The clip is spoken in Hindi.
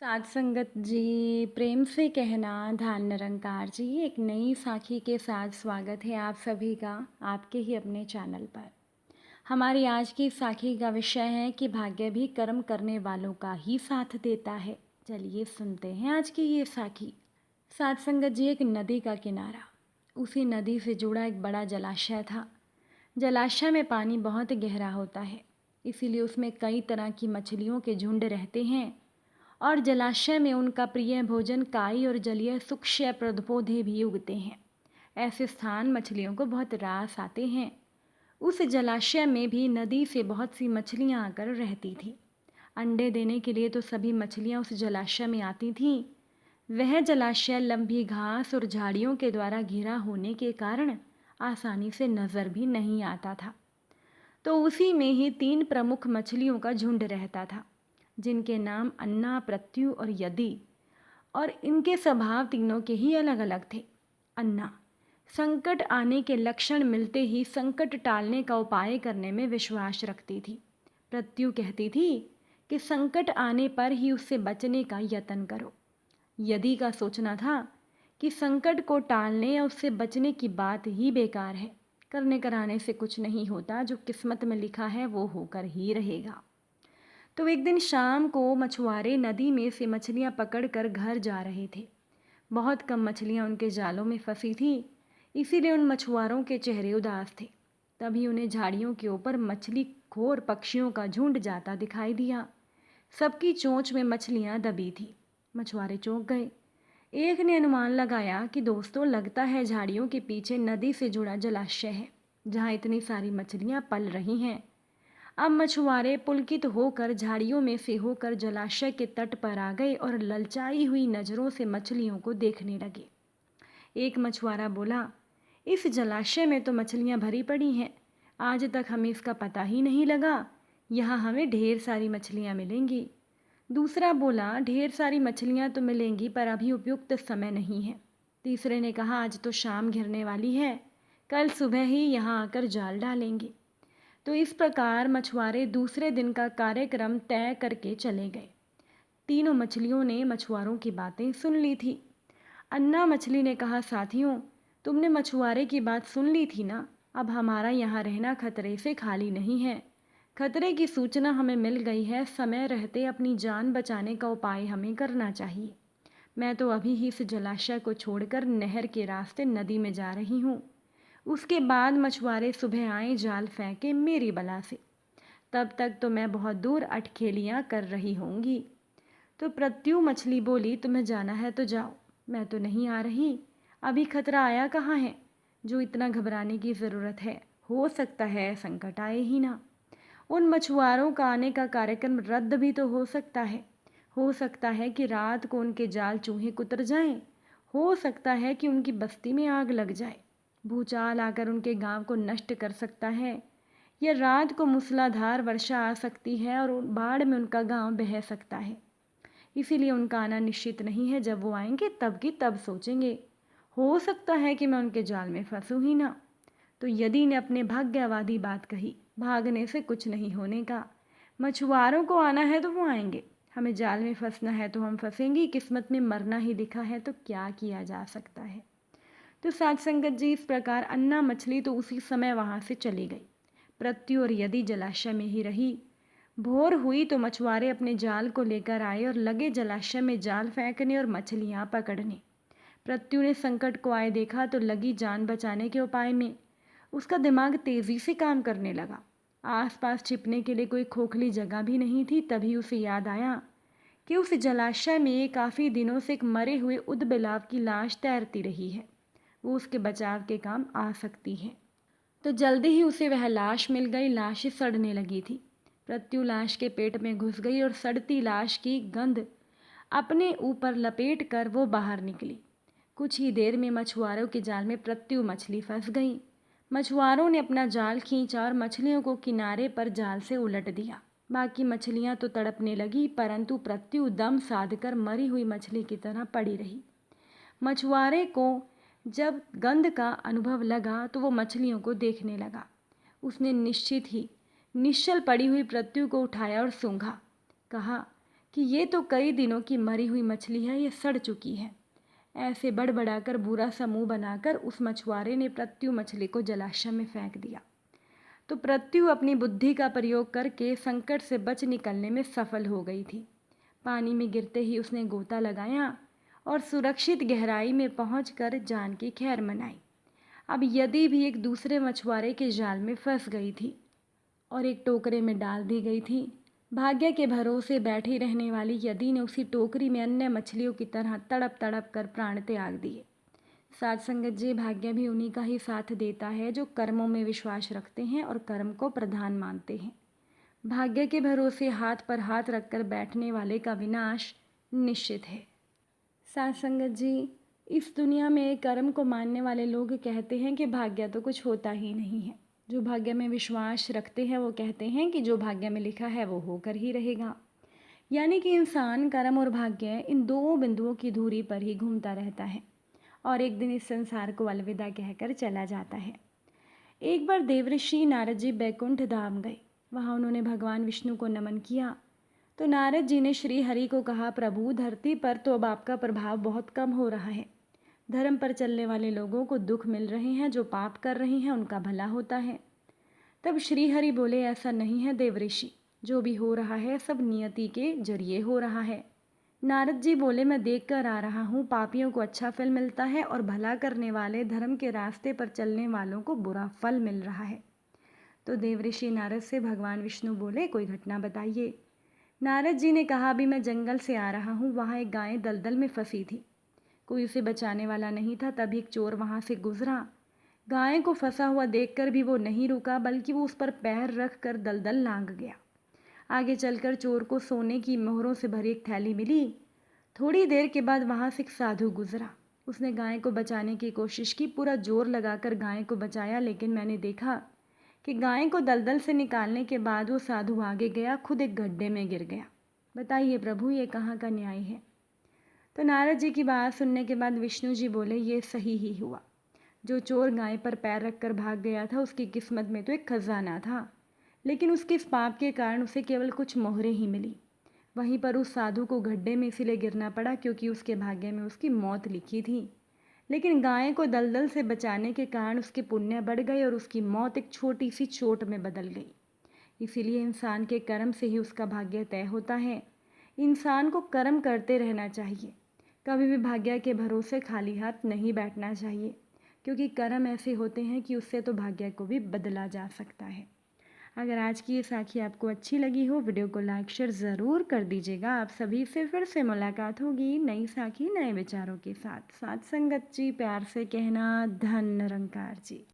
साध संगत जी, प्रेम से कहना ध्यान निरंकार जी, एक नई साखी के साथ स्वागत है आप सभी का आपके ही अपने चैनल पर। हमारी आज की साखी का विषय है कि भाग्य भी कर्म करने वालों का ही साथ देता है। चलिए सुनते हैं आज की ये साखी। साध संगत जी, एक नदी का किनारा, उसी नदी से जुड़ा एक बड़ा जलाशय था। जलाशय में पानी बहुत गहरा होता है, इसीलिए उसमें कई तरह की मछलियों के झुंड रहते हैं और जलाशय में उनका प्रिय भोजन काई और जलीय सूक्ष्म पौधे भी उगते हैं। ऐसे स्थान मछलियों को बहुत रास आते हैं। उस जलाशय में भी नदी से बहुत सी मछलियां आकर रहती थीं। अंडे देने के लिए तो सभी मछलियां उस जलाशय में आती थीं। वह जलाशय लंबी घास और झाड़ियों के द्वारा घिरा होने के कारण आसानी से नज़र भी नहीं आता था। तो उसी में ही 3 प्रमुख मछलियों का झुंड रहता था, जिनके नाम अन्ना, प्रत्यु और यदि, और इनके स्वभाव तीनों के ही अलग अलग थे। अन्ना संकट आने के लक्षण मिलते ही संकट टालने का उपाय करने में विश्वास रखती थी। प्रत्यु कहती थी कि संकट आने पर ही उससे बचने का यत्न करो। यदि का सोचना था कि संकट को टालने या उससे बचने की बात ही बेकार है, करने कराने से कुछ नहीं होता, जो किस्मत में लिखा है वो होकर ही रहेगा। तो एक दिन शाम को मछुआरे नदी में से मछलियां पकड़कर घर जा रहे थे। बहुत कम मछलियां उनके जालों में फंसी थी, इसीलिए उन मछुआरों के चेहरे उदास थे। तभी उन्हें झाड़ियों के ऊपर मछली खोर पक्षियों का झुंड जाता दिखाई दिया। सबकी चोंच में मछलियां दबी थी। मछुआरे चौंक गए। एक ने अनुमान लगाया कि दोस्तों, लगता है झाड़ियों के पीछे नदी से जुड़ा जलाशय है, जहाँ इतनी सारी मछलियां पल रही हैं। अब मछुआरे पुलकित होकर झाड़ियों में से होकर जलाशय के तट पर आ गए और ललचाई हुई नज़रों से मछलियों को देखने लगे। एक मछुआरा बोला, इस जलाशय में तो मछलियां भरी पड़ी हैं, आज तक हमें इसका पता ही नहीं लगा। यहाँ हमें ढेर सारी मछलियां मिलेंगी। दूसरा बोला, ढेर सारी मछलियां तो मिलेंगी, पर अभी उपयुक्त समय नहीं है। तीसरे ने कहा, आज तो शाम घिरने वाली है, कल सुबह ही यहाँ आकर जाल डालेंगे। तो इस प्रकार मछुआरे दूसरे दिन का कार्यक्रम तय करके चले गए। तीनों मछलियों ने मछुआरों की बातें सुन ली थी। अन्ना मछली ने कहा, साथियों, तुमने मछुआरे की बात सुन ली थी ना। अब हमारा यहाँ रहना खतरे से खाली नहीं है। खतरे की सूचना हमें मिल गई है, समय रहते अपनी जान बचाने का उपाय हमें करना चाहिए। मैं तो अभी ही इस जलाशय को छोड़कर नहर के रास्ते नदी में जा रही हूँ। उसके बाद मछुआरे सुबह आए जाल फेंके मेरी बला से। तब तक तो मैं बहुत दूर अटखेलियाँ कर रही होंगी। तो प्रत्यु मछली बोली, तुम्हें जाना है तो जाओ, मैं तो नहीं आ रही। अभी खतरा आया कहाँ है, जो इतना घबराने की ज़रूरत है। हो सकता है संकट आए ही ना। उन मछुआरों का आने का कार्यक्रम रद्द भी तो हो सकता है। हो सकता है कि रात को उनके जाल चूहे कुतर जाएं। हो सकता है कि उनकी बस्ती में आग लग जाए। भूचाल आकर उनके गांव को नष्ट कर सकता है, या रात को मूसलाधार वर्षा आ सकती है और बाढ़ में उनका गांव बह सकता है। इसीलिए उनका आना निश्चित नहीं है। जब वो आएंगे तब की तब सोचेंगे। हो सकता है कि मैं उनके जाल में फंसूं ही ना। तो यदि ने अपने भाग्यवादी बात कही, भागने से कुछ नहीं होने का। मछुआरों को आना है तो वो आएंगे, हमें जाल में फंसना है तो हम फंसेंगे। किस्मत में मरना ही लिखा है तो क्या किया जा सकता है। तो साध संगत जी, इस प्रकार अन्ना मछली तो उसी समय वहाँ से चली गई। प्रत्यु और यदि जलाशय में ही रही। भोर हुई तो मछुआरे अपने जाल को लेकर आए और लगे जलाशय में जाल फेंकने और मछलियाँ पकड़ने। प्रत्यु ने संकट को आए देखा तो लगी जान बचाने के उपाय में। उसका दिमाग तेजी से काम करने लगा। आसपास छिपने के लिए कोई खोखली जगह भी नहीं थी। तभी उसे याद आया कि उस जलाशय में काफ़ी दिनों से एक मरे हुए ऊदबिलाव की लाश तैरती रही है। वो उसके बचाव के काम आ सकती है। तो जल्दी ही उसे वह लाश मिल गई। लाश सड़ने लगी थी। प्रत्यु लाश के पेट में घुस गई और सड़ती लाश की गंध अपने ऊपर लपेट कर वो बाहर निकली। कुछ ही देर में मछुआरों के जाल में प्रत्यु मछली फंस गई। मछुआरों ने अपना जाल खींचा और मछलियों को किनारे पर जाल से उलट दिया। बाकी मछलियां तो तड़पने लगी, परंतु प्रत्यु दम साधकर मरी हुई मछली की तरह पड़ी रही। मछुआरे को जब गंध का अनुभव लगा तो वो मछलियों को देखने लगा। उसने निश्चित ही निश्चल पड़ी हुई प्रत्यु को उठाया और सूंघा। कहा, कि ये तो कई दिनों की मरी हुई मछली है, ये सड़ चुकी है। ऐसे बड़बड़ाकर बुरा सा मुंह बनाकर उस मछुआरे ने प्रत्यु मछली को जलाशय में फेंक दिया। तो प्रत्यु अपनी बुद्धि का प्रयोग करके संकट से बच निकलने में सफल हो गई थी। पानी में गिरते ही उसने गोता लगाया और सुरक्षित गहराई में पहुंचकर जान की खैर मनाई। अब यदि भी एक दूसरे मछुआरे के जाल में फंस गई थी और एक टोकरे में डाल दी गई थी। भाग्य के भरोसे बैठी रहने वाली यदि ने उसी टोकरी में अन्य मछलियों की तरह तड़प तड़प कर प्राण त्याग दिए। साथ संगत जी, भाग्य भी उन्हीं का ही साथ देता है जो कर्मों में विश्वास रखते हैं और कर्म को प्रधान मानते हैं। भाग्य के भरोसे हाथ पर हाथ रखकर बैठने वाले का विनाश निश्चित है। साथ संगत जी, इस दुनिया में कर्म को मानने वाले लोग कहते हैं कि भाग्य तो कुछ होता ही नहीं है। जो भाग्य में विश्वास रखते हैं वो कहते हैं कि जो भाग्य में लिखा है वो होकर ही रहेगा। यानी कि इंसान कर्म और भाग्य इन दो बिंदुओं की धुरी पर ही घूमता रहता है और एक दिन इस संसार को अलविदा कहकर चला जाता है। एक बार देवऋषि नारद जी बैकुंठ धाम गए। वहाँ उन्होंने भगवान विष्णु को नमन किया। तो नारद जी ने श्री हरि को कहा, प्रभु, धरती पर तो अब आपका प्रभाव बहुत कम हो रहा है। धर्म पर चलने वाले लोगों को दुख मिल रहे हैं, जो पाप कर रहे हैं उनका भला होता है। तब श्री हरि बोले, ऐसा नहीं है देवऋषि, जो भी हो रहा है सब नियति के जरिए हो रहा है। नारद जी बोले, मैं देख कर आ रहा हूँ, पापियों को अच्छा फल मिलता है और भला करने वाले धर्म के रास्ते पर चलने वालों को बुरा फल मिल रहा है। तो देवऋषि नारद से भगवान विष्णु बोले, कोई घटना बताइए। नारद जी ने कहा, अभी मैं जंगल से आ रहा हूँ, वहाँ एक गाय दलदल में फंसी थी। कोई उसे बचाने वाला नहीं था। तभी एक चोर वहाँ से गुजरा। गाय को फंसा हुआ देखकर भी वो नहीं रुका, बल्कि वो उस पर पैर रख कर दलदल लांघ गया। आगे चलकर चोर को सोने की मोहरों से भरी एक थैली मिली। थोड़ी देर के बाद वहाँ से एक साधु गुजरा। उसने गाय को बचाने की कोशिश की, पूरा जोर लगाकर गाय को बचाया, लेकिन मैंने देखा कि गाय को दलदल से निकालने के बाद वो साधु आगे गया, खुद एक गड्ढे में गिर गया। बताइए प्रभु, ये कहाँ का न्याय है। तो नारद जी की बात सुनने के बाद विष्णु जी बोले, ये सही ही हुआ। जो चोर गाय पर पैर रखकर भाग गया था, उसकी किस्मत में तो एक खजाना था, लेकिन उसके इस पाप के कारण उसे केवल कुछ मोहरें ही मिली। वहीं पर उस साधु को गड्ढे में इसीलिए गिरना पड़ा क्योंकि उसके भाग्य में उसकी मौत लिखी थी। लेकिन गाय को दलदल से बचाने के कारण उसके पुण्य बढ़ गए और उसकी मौत एक छोटी सी चोट में बदल गई। इसीलिए इंसान के कर्म से ही उसका भाग्य तय होता है। इंसान को कर्म करते रहना चाहिए। कभी भी भाग्य के भरोसे खाली हाथ नहीं बैठना चाहिए, क्योंकि कर्म ऐसे होते हैं कि उससे तो भाग्य को भी बदला जा सकता है। अगर आज की ये साखी आपको अच्छी लगी हो, वीडियो को लाइक शेयर ज़रूर कर दीजिएगा। आप सभी से फिर से मुलाकात होगी नई साखी नए विचारों के साथ। साथ संगत जी, प्यार से कहना, धन निरंकार जी।